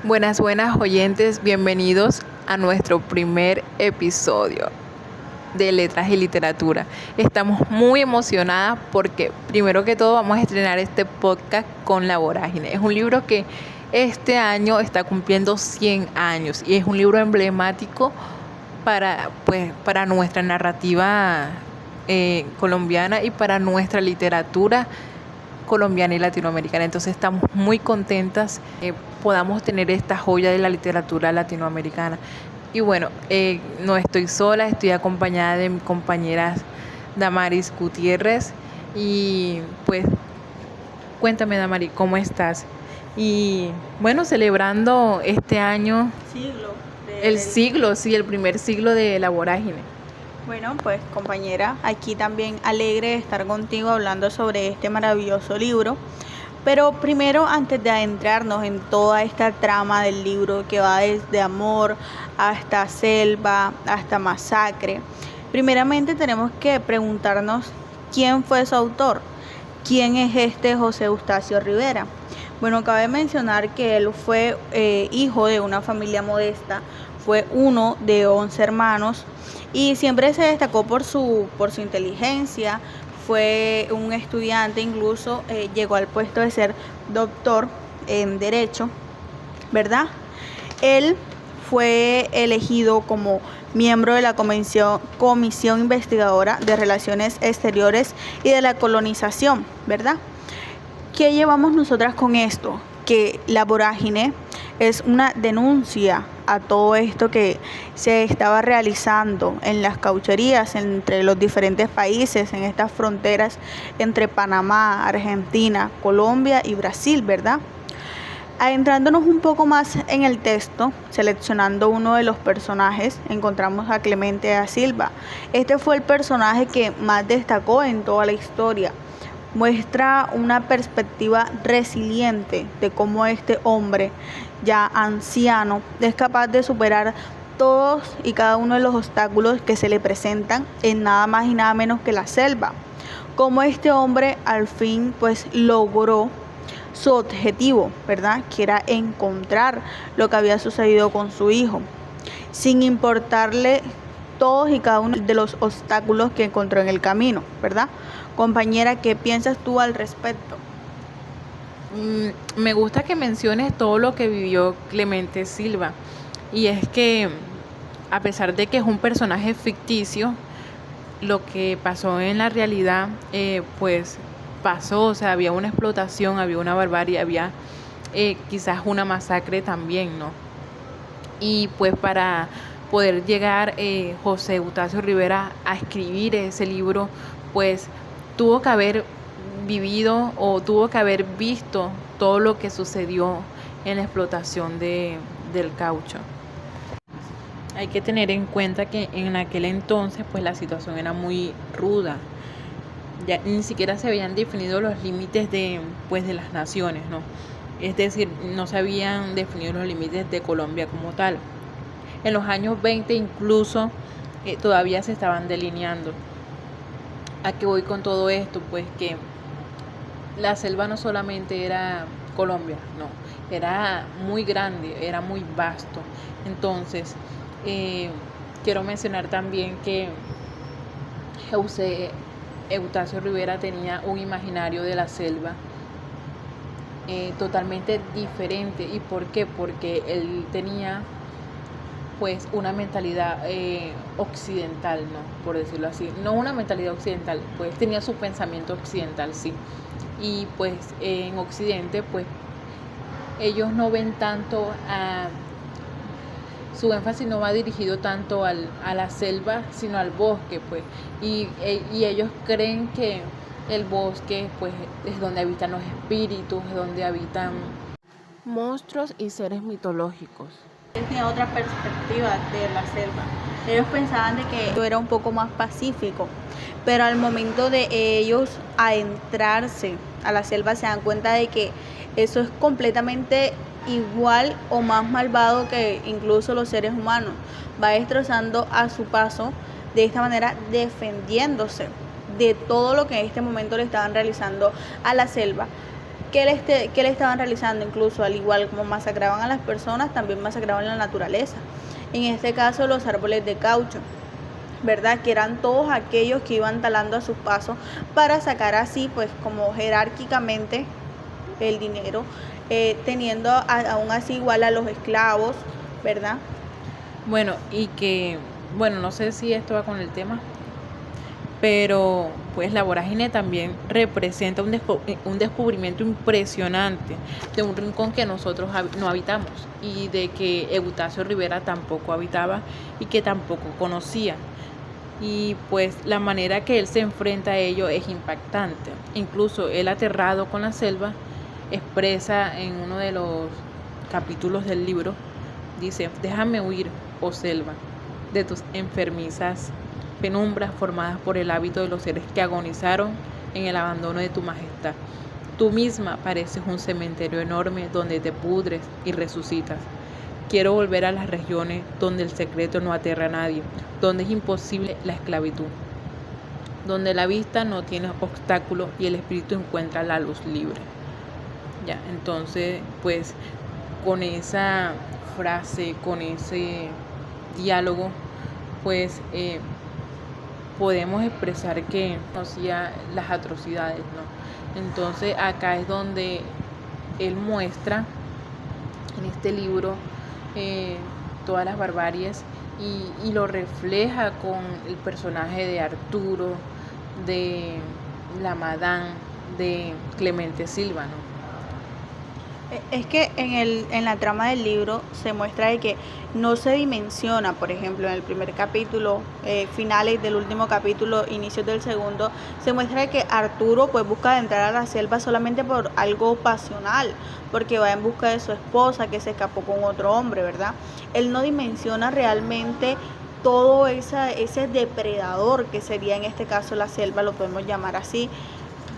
Buenas, buenas oyentes, bienvenidos a nuestro primer episodio de Letras y Literatura. Estamos muy emocionadas porque primero que todo vamos a estrenar este podcast con La Vorágine. Es un libro que este año está cumpliendo 100 años y es un libro emblemático para nuestra narrativa colombiana y para nuestra literatura colombiana y latinoamericana. Entonces estamos muy contentas que podamos tener esta joya de la literatura latinoamericana. Y bueno, no estoy sola, estoy acompañada de mis compañeras Damaris Gutiérrez. Y pues cuéntame, Damaris, ¿cómo estás? Y bueno, celebrando este año el primer siglo de La Vorágine. Bueno, pues compañera, aquí también alegre de estar contigo hablando sobre este maravilloso libro. Pero primero, antes de adentrarnos en toda esta trama del libro que va desde amor hasta selva, hasta masacre, primeramente tenemos que preguntarnos quién fue su autor, quién es este José Eustacio Rivera. Bueno, cabe mencionar que él fue hijo de una familia modesta, fue uno de 11 hermanos y siempre se destacó por su inteligencia. Fue un estudiante, incluso llegó al puesto de ser doctor en Derecho, ¿verdad? Él fue elegido como miembro de la Comisión Investigadora de Relaciones Exteriores y de la Colonización, ¿verdad? ¿Qué llevamos nosotras con esto? Que La Vorágine es una denuncia a todo esto que se estaba realizando en las caucherías entre los diferentes países, en estas fronteras entre Panamá, Argentina, Colombia y Brasil, ¿verdad? Adentrándonos un poco más en el texto, seleccionando uno de los personajes, encontramos a Clemente da Silva. Este fue el personaje que más destacó en toda la historia. Muestra una perspectiva resiliente de cómo este hombre ya anciano es capaz de superar todos y cada uno de los obstáculos que se le presentan en nada más y nada menos que la selva. Cómo este hombre al fin pues logró su objetivo, ¿verdad? Que era encontrar lo que había sucedido con su hijo, sin importarle todos y cada uno de los obstáculos que encontró en el camino, ¿verdad? Compañera, ¿qué piensas tú al respecto? Me gusta que menciones todo lo que vivió Clemente Silva. Y es que, a pesar de que es un personaje ficticio, lo que pasó en la realidad, pues pasó. O sea, había una explotación, había una barbarie, había quizás una masacre también, ¿no? Y pues para poder llegar José Eustacio Rivera a escribir ese libro, pues tuvo que haber vivido o tuvo que haber visto todo lo que sucedió en la explotación del caucho. Hay que tener en cuenta que en aquel entonces pues la situación era muy ruda. Ya ni siquiera se habían definido los límites de las naciones, ¿no? Es decir, no se habían definido los límites de Colombia como tal. En los años 20 incluso todavía se estaban delineando. ¿A qué voy con todo esto? Pues que la selva no solamente era Colombia, no, era muy grande, era muy vasto. Entonces, quiero mencionar también que José Eustacio Rivera tenía un imaginario de la selva totalmente diferente. ¿Y por qué? Porque él tenía pues una mentalidad occidental, ¿no? Por decirlo así. No una mentalidad occidental, pues tenía su pensamiento occidental, sí. Y pues en Occidente, pues ellos no ven tanto su énfasis no va dirigido tanto a la selva, sino al bosque, pues. Y ellos creen que el bosque, pues, es donde habitan los espíritus, es donde habitan monstruos y seres mitológicos. Tenía otra perspectiva de la selva. Ellos pensaban de que esto era un poco más pacífico, pero al momento de ellos adentrarse a la selva se dan cuenta de que eso es completamente igual o más malvado que incluso los seres humanos. Va destrozando a su paso, de esta manera defendiéndose de todo lo que en este momento le estaban realizando a la selva. ¿qué le estaban realizando? Incluso al igual como masacraban a las personas, también masacraban la naturaleza. En este caso los árboles de caucho, ¿verdad? Que eran todos aquellos que iban talando a sus pasos para sacar así, pues como jerárquicamente el dinero, teniendo aún así igual a los esclavos, ¿verdad? Bueno, y que, bueno, no sé si esto va con el tema, pero pues la vorágine también representa un descubrimiento impresionante de un rincón que nosotros no habitamos y de que Eustacio Rivera tampoco habitaba y que tampoco conocía. Y pues la manera que él se enfrenta a ello es impactante. Incluso él, aterrado con la selva, expresa en uno de los capítulos del libro, dice: déjame huir, oh selva, de tus enfermizas penumbras formadas por el hábito de los seres que agonizaron en el abandono de tu majestad. Tú misma pareces un cementerio enorme donde te pudres y resucitas. Quiero volver a las regiones donde el secreto no aterra a nadie, donde es imposible la esclavitud, donde la vista no tiene obstáculos y el espíritu encuentra la luz libre. Ya, entonces, pues, con esa frase, con ese diálogo, pues, podemos expresar que conocía las atrocidades, ¿no? Entonces, acá es donde él muestra en este libro todas las barbaries y lo refleja con el personaje de Arturo, de la Madame, de Clemente Silva, ¿no? Es que en la trama del libro se muestra de que no se dimensiona, por ejemplo, en el primer capítulo, finales del último capítulo, inicios del segundo, se muestra de que Arturo pues busca entrar a la selva solamente por algo pasional, porque va en busca de su esposa que se escapó con otro hombre, ¿verdad? Él no dimensiona realmente todo ese depredador que sería en este caso la selva, lo podemos llamar así,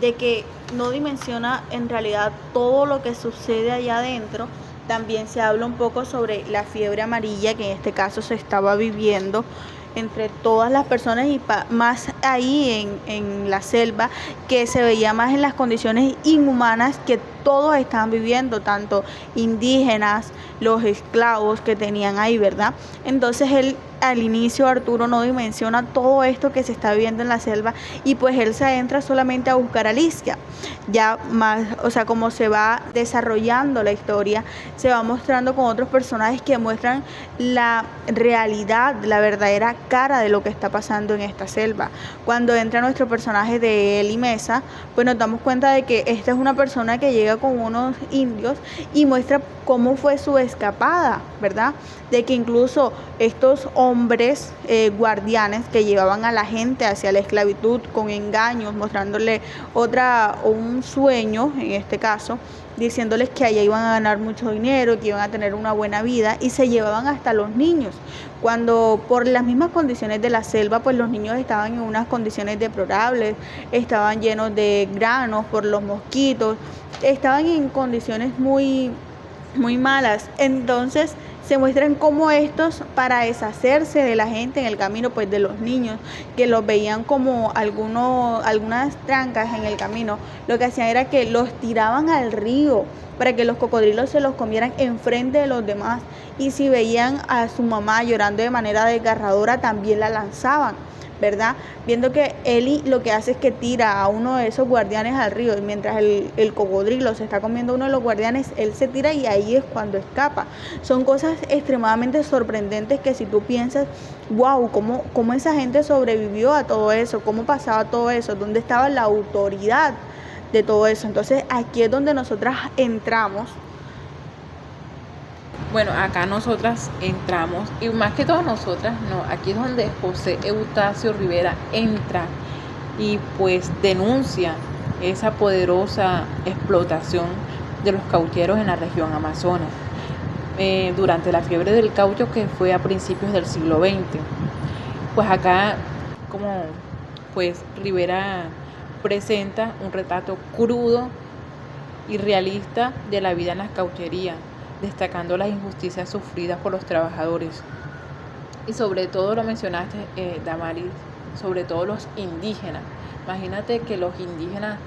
de que no dimensiona en realidad todo lo que sucede allá adentro. También se habla un poco sobre la fiebre amarilla que en este caso se estaba viviendo entre todas las personas y más ahí en la selva, que se veía más en las condiciones inhumanas que todos estaban viviendo, tanto indígenas, los esclavos que tenían ahí, ¿verdad? Entonces él al inicio, Arturo no dimensiona todo esto que se está viviendo en la selva y pues él se adentra solamente a buscar a Alicia. Ya más, o sea, como se va desarrollando la historia, se va mostrando con otros personajes que muestran la realidad, la verdadera cara de lo que está pasando en esta selva. Cuando entra nuestro personaje de Eli Mesa, pues nos damos cuenta de que esta es una persona que llega con unos indios y muestra cómo fue su escapada, ¿verdad? De que incluso estos hombres guardianes que llevaban a la gente hacia la esclavitud con engaños, mostrándole un sueño, en este caso, diciéndoles que allá iban a ganar mucho dinero, que iban a tener una buena vida, y se llevaban hasta los niños, cuando por las mismas condiciones de la selva, pues los niños estaban en unas condiciones deplorables, estaban llenos de granos por los mosquitos, estaban en condiciones muy malas. Entonces se muestran cómo estos, para deshacerse de la gente en el camino, pues de los niños, que los veían como algunas trancas en el camino, lo que hacían era que los tiraban al río para que los cocodrilos se los comieran enfrente de los demás, y si veían a su mamá llorando de manera desgarradora, también la lanzaban, ¿verdad? Viendo que Eli lo que hace es que tira a uno de esos guardianes al río, y mientras el cocodrilo se está comiendo a uno de los guardianes, él se tira y ahí es cuando escapa. Son cosas extremadamente sorprendentes que si tú piensas, wow, ¿cómo esa gente sobrevivió a todo eso? ¿Cómo pasaba todo eso? ¿Dónde estaba la autoridad de todo eso? Entonces aquí es donde nosotras entramos. Bueno, acá nosotras entramos, y más que todas nosotras, no, aquí es donde José Eustacio Rivera entra y pues denuncia esa poderosa explotación de los caucheros en la región amazona durante la fiebre del caucho, que fue a principios del siglo XX. Pues acá, como pues Rivera presenta un retrato crudo y realista de la vida en las caucherías, destacando las injusticias sufridas por los trabajadores. Y sobre todo, lo mencionaste, Damaris, sobre todo los indígenas, Imagínate que los indígenas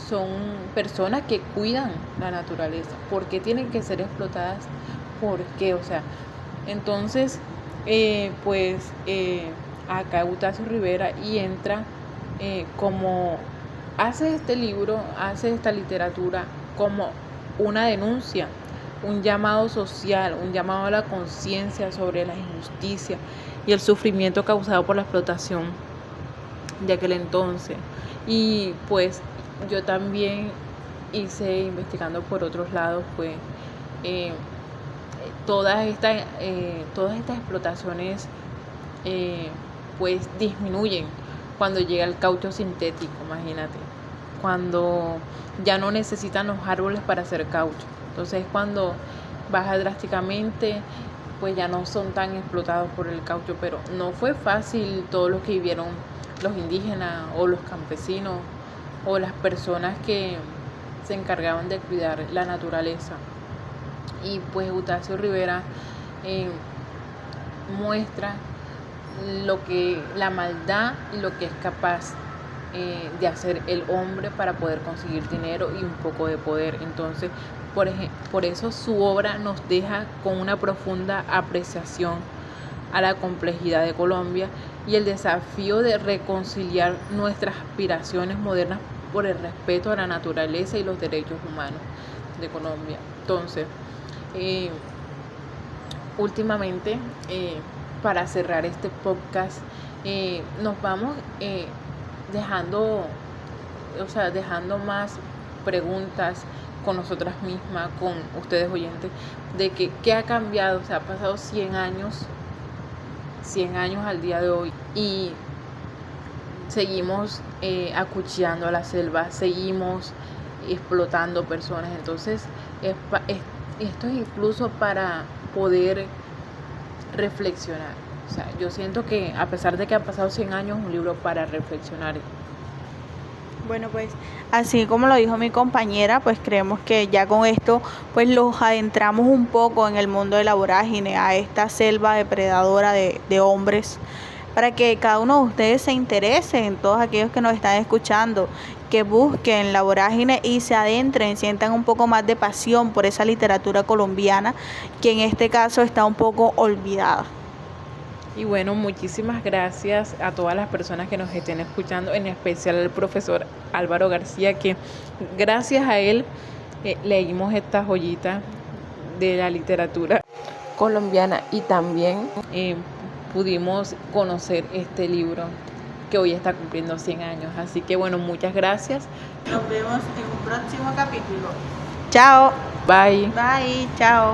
son personas que cuidan la naturaleza. ¿Por qué tienen que ser explotadas? ¿Por qué? O sea, entonces, acá Utacio Rivera y entra como hace este libro, hace esta literatura como una denuncia, un llamado social, un llamado a la conciencia sobre la injusticia y el sufrimiento causado por la explotación de aquel entonces. Y pues yo también hice, investigando por otros lados, pues todas estas explotaciones pues disminuyen cuando llega el caucho sintético, imagínate, cuando ya no necesitan los árboles para hacer caucho. Entonces cuando baja drásticamente, pues ya no son tan explotados por el caucho, pero no fue fácil todo lo que vivieron los indígenas o los campesinos o las personas que se encargaban de cuidar la naturaleza. Y pues Utacio Rivera muestra la maldad y lo que es capaz de hacer el hombre para poder conseguir dinero y un poco de poder. Entonces, por eso su obra nos deja con una profunda apreciación a la complejidad de Colombia y el desafío de reconciliar nuestras aspiraciones modernas por el respeto a la naturaleza y los derechos humanos de Colombia. Entonces, últimamente, para cerrar este podcast, nos vamos dejando más preguntas con nosotras mismas, con ustedes oyentes, de que qué ha cambiado. O sea, ha pasado 100 años al día de hoy y seguimos acuchillando a la selva, seguimos explotando personas. Entonces esto es incluso para poder reflexionar. O sea, yo siento que a pesar de que han pasado 100 años, es un libro para reflexionar. Bueno, pues así como lo dijo mi compañera, pues creemos que ya con esto pues los adentramos un poco en el mundo de la vorágine, a esta selva depredadora de hombres, para que cada uno de ustedes se interese, en todos aquellos que nos están escuchando, que busquen la vorágine y se adentren, sientan un poco más de pasión por esa literatura colombiana que en este caso está un poco olvidada. Y bueno, muchísimas gracias a todas las personas que nos estén escuchando, en especial al profesor Álvaro García, que gracias a él leímos esta joyita de la literatura colombiana y también pudimos conocer este libro que hoy está cumpliendo 100 años. Así que bueno, muchas gracias. Nos vemos en un próximo capítulo. Chao. Bye. Bye, chao.